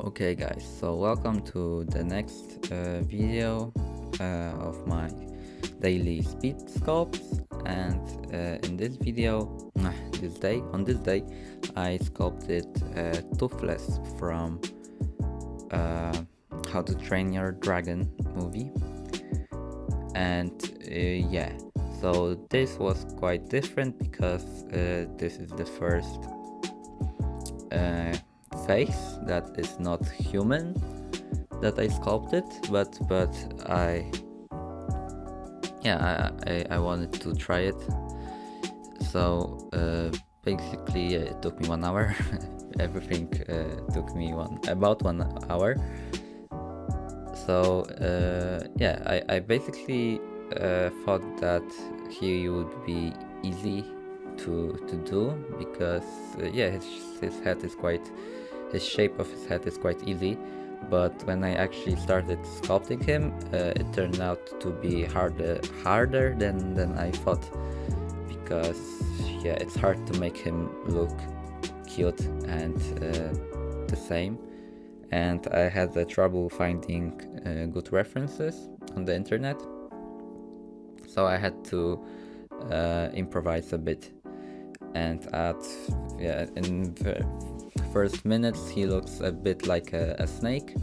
Okay guys, so welcome to the next video of my daily speed sculpts, and in this video, on this day I sculpted Toothless from How to Train Your Dragon movie. And yeah, so this was quite different because this is the first face that is not human that I sculpted, but I wanted to try it. So basically it took me 1 hour. Everything took me about 1 hour. So I basically thought that he would be easy to do because his head is his shape of his head is quite easy, but when I actually started sculpting him, it turned out to be harder than I thought, because it's hard to make him look cute and the same, and I had the trouble finding good references on the internet, so I had to improvise a bit. And in the first minutes he looks a bit like a snake,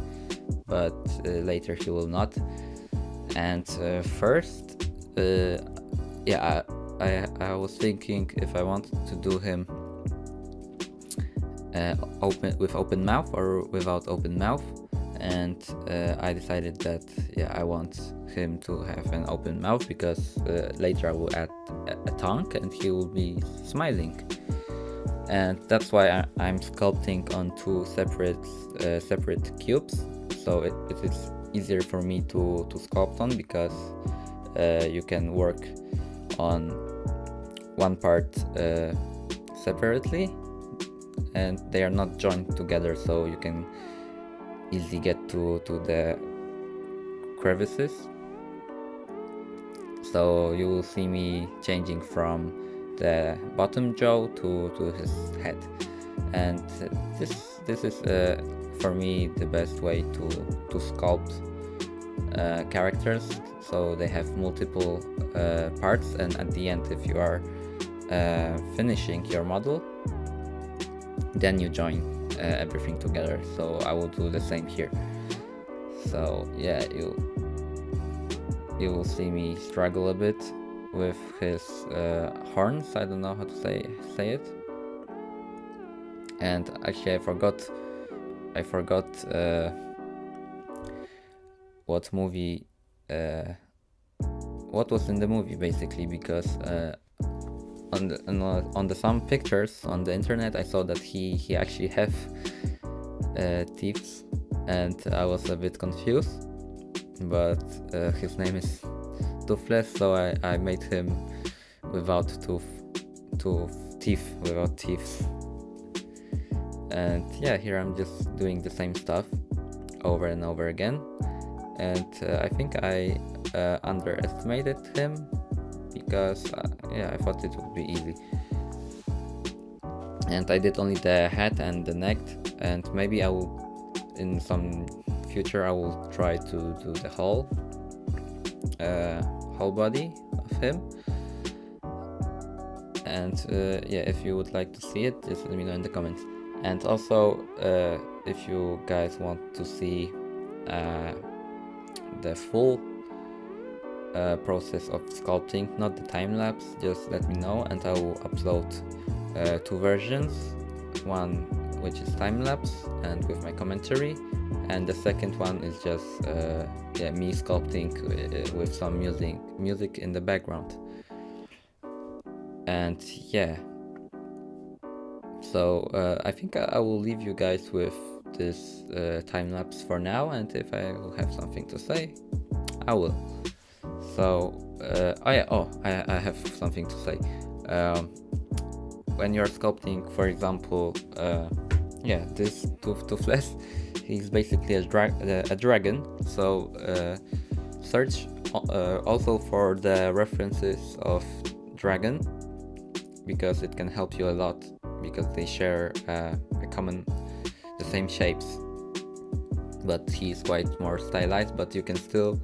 but later he will not. And first I was thinking if I wanted to do him with open mouth or without open mouth, and I decided that I want him to have an open mouth because later I will add a tongue and he will be smiling. And that's why I'm sculpting on two separate cubes, so it is easier for me to sculpt on, because you can work on one part separately and they are not joined together, so you can easily get to the crevices. So you will see me changing from the bottom jaw to his head, and this is for me the best way to sculpt characters, so they have multiple parts, and at the end, if you are finishing your model, then you join everything together. So I will do the same here. So yeah, you will see me struggle a bit with his horns. I don't know how to say it. And actually I forgot what movie what was in the movie, basically, because on the some pictures on the internet I saw that he actually have teeth, and I was a bit confused, but his name is Toothless, so I made him without teeth, without teeth. And here I'm just doing the same stuff over and over again, and I think I underestimated him, because I thought it would be easy, and I did only the head and the neck, and maybe I will, in some future, I will try to do the whole body of him. And if you would like to see it, just let me know in the comments. And also if you guys want to see the full process of sculpting, not the time lapse, just let me know, and I will upload two versions, one which is time lapse and with my commentary, and the second one is just me sculpting with some music in the background. And so I think I will leave you guys with this time lapse for now, and if I will have something to say, I will. So I have something to say. When you're sculpting, for example, this Toothless, he's basically a dragon. So search also for the references of dragon, because it can help you a lot, because they share the same shapes. but he's quite more stylized, but you can still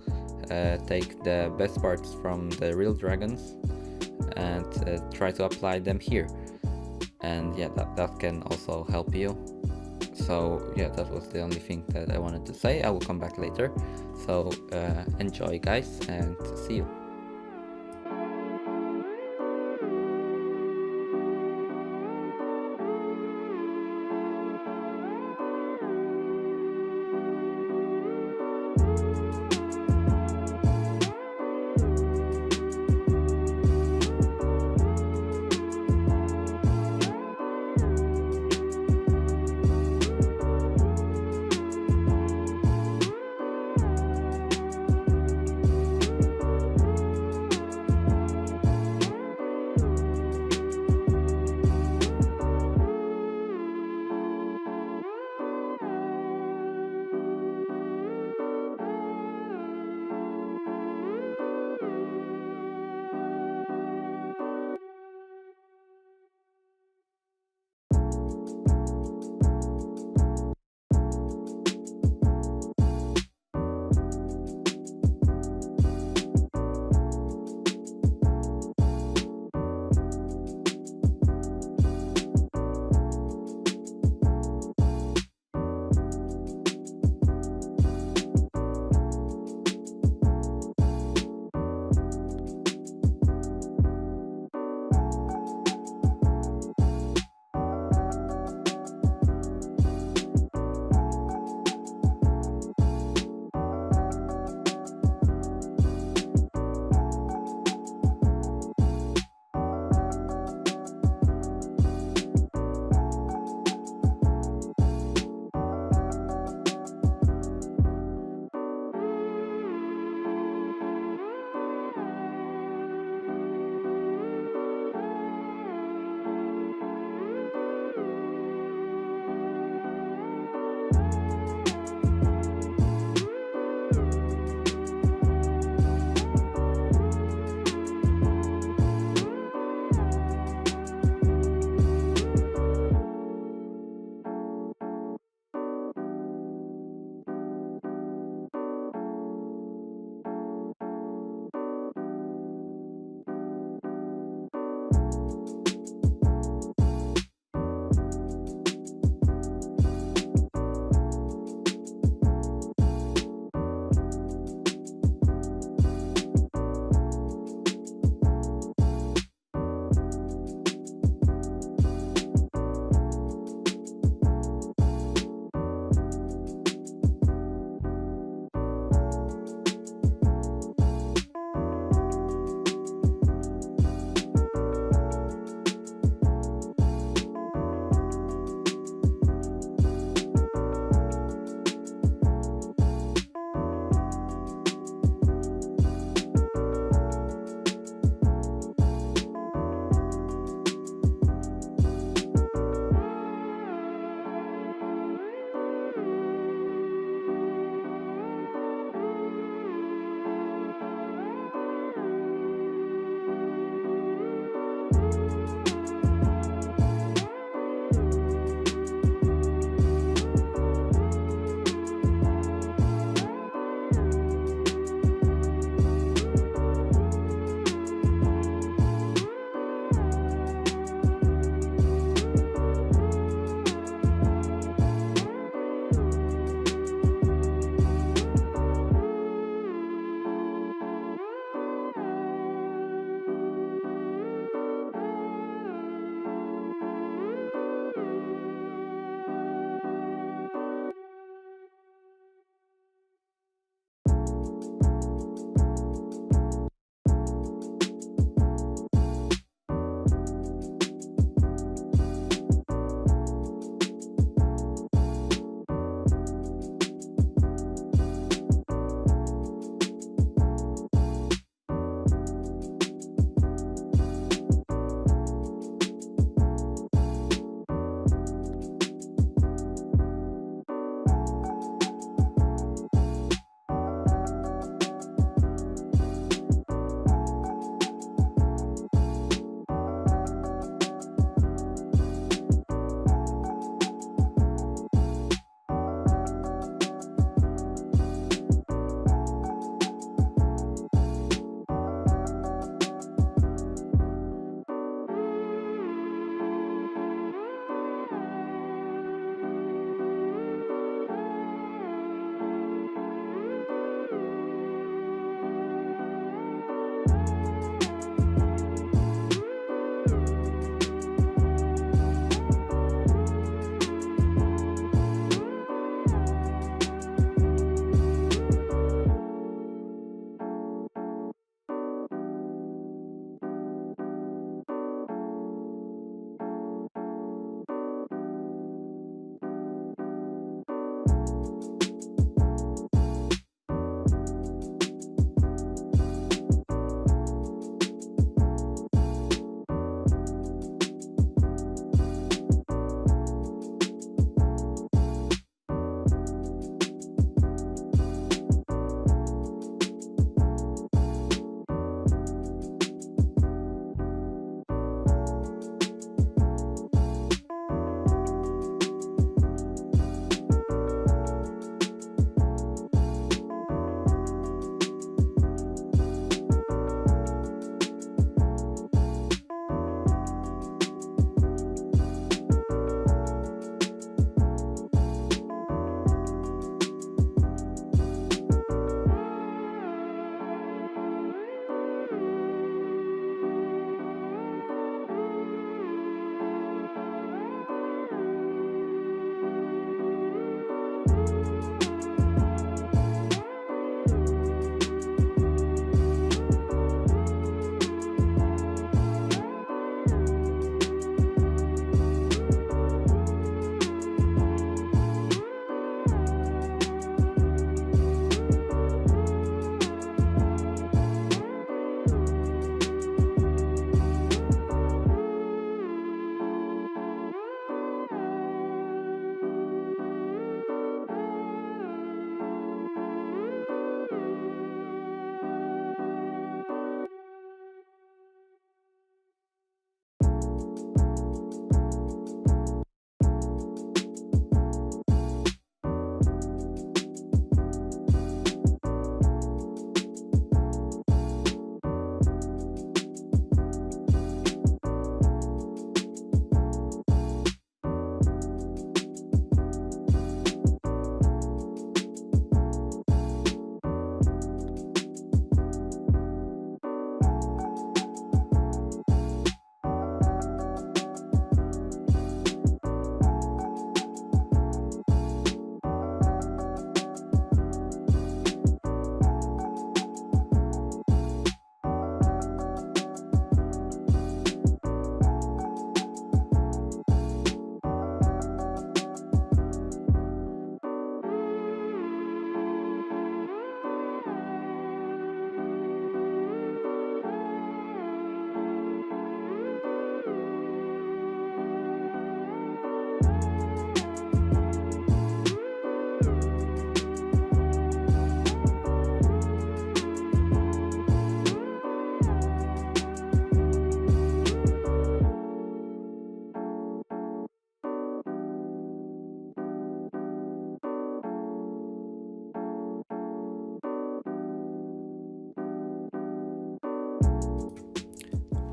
take the best parts from the real dragons and try to apply them here. And yeah, that can also help you. So yeah, that was the only thing that I wanted to say. I will come back later. So enjoy, guys, and see you.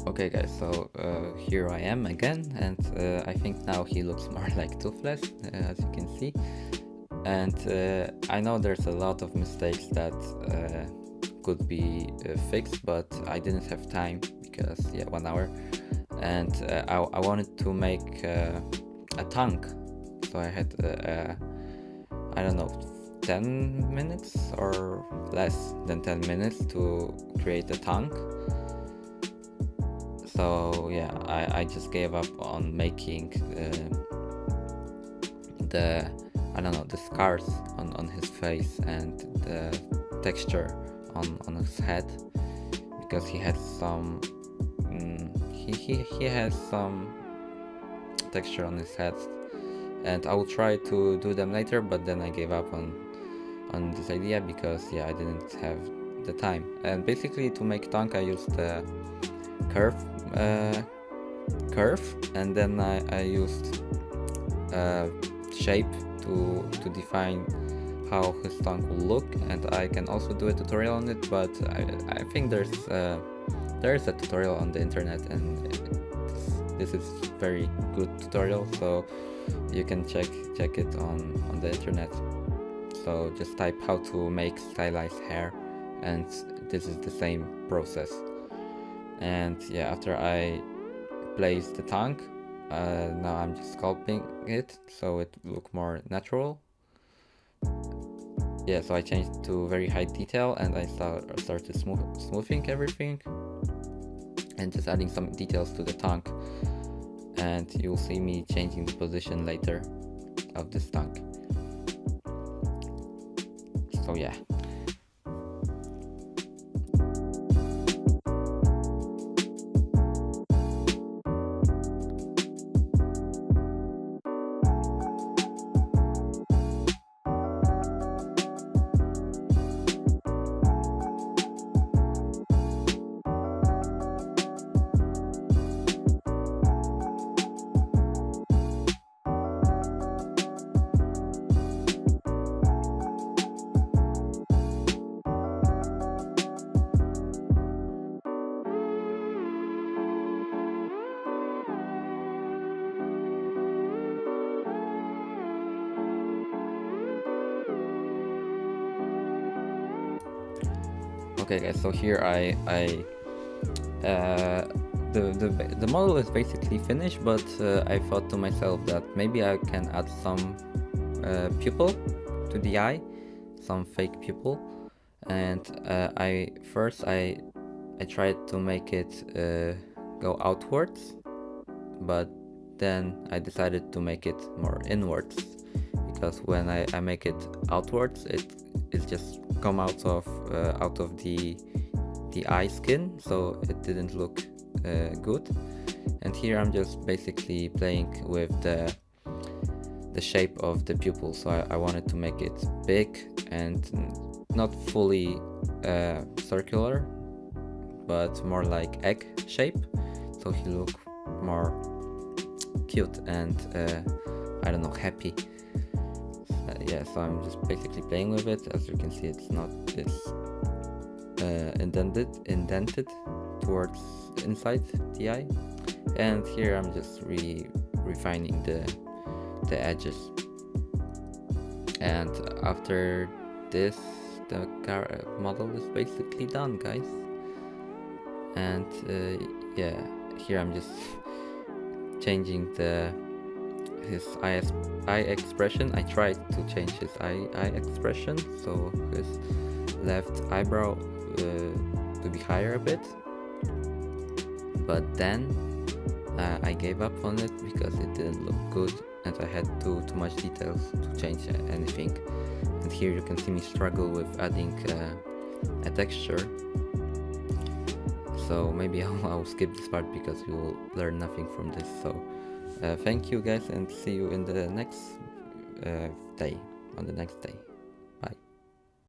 Okay guys, so here I am again, and I think now he looks more like Toothless, as you can see. And I know there's a lot of mistakes that could be fixed, but I didn't have time because, yeah, 1 hour. And I wanted to make a tongue, so I had, I don't know, 10 minutes or less than 10 minutes to create a tongue. So yeah, I just gave up on making the, I don't know, the scars on his face and the texture on his head, because he had some he has some texture on his head, and I will try to do them later, but then I gave up on this idea because, yeah, I didn't have the time. And basically, to make tongue, I used the curve, and then I used shape to define how his tongue will look, and I can also do a tutorial on it, but I think there is a tutorial on the internet, and this is very good tutorial, so you can check it on the internet. So just type how to make stylized hair, and this is the same process. And yeah, after I place the tongue, now I'm just sculpting it so it look more natural. Yeah, so I changed to very high detail, and I started smoothing everything and just adding some details to the tongue, and you'll see me changing the position later of this tongue. So yeah. Okay guys, so here the model is basically finished, but I thought to myself that maybe I can add some pupil to the eye, some fake pupil, and I tried to make it go outwards, but then I decided to make it more inwards, because when I make it outwards, it just come out of the eye skin, so it didn't look good. And here I'm just basically playing with the shape of the pupil, so I wanted to make it big and not fully circular, but more like egg shape, so he look more cute and I don't know, happy. Yeah, so I'm just basically playing with it. As you can see, it's not this indented towards inside the eye. And here I'm just refining the edges. And after this, the model is basically done, guys. And yeah, here I'm just changing his eye expression. I tried to change his eye expression, so his left eyebrow to be higher a bit, but then I gave up on it because it didn't look good, and I had too much details to change anything. And here you can see me struggle with adding a texture. So maybe I'll skip this part because you will learn nothing from this. So thank you guys, and see you in the next day, on the next day.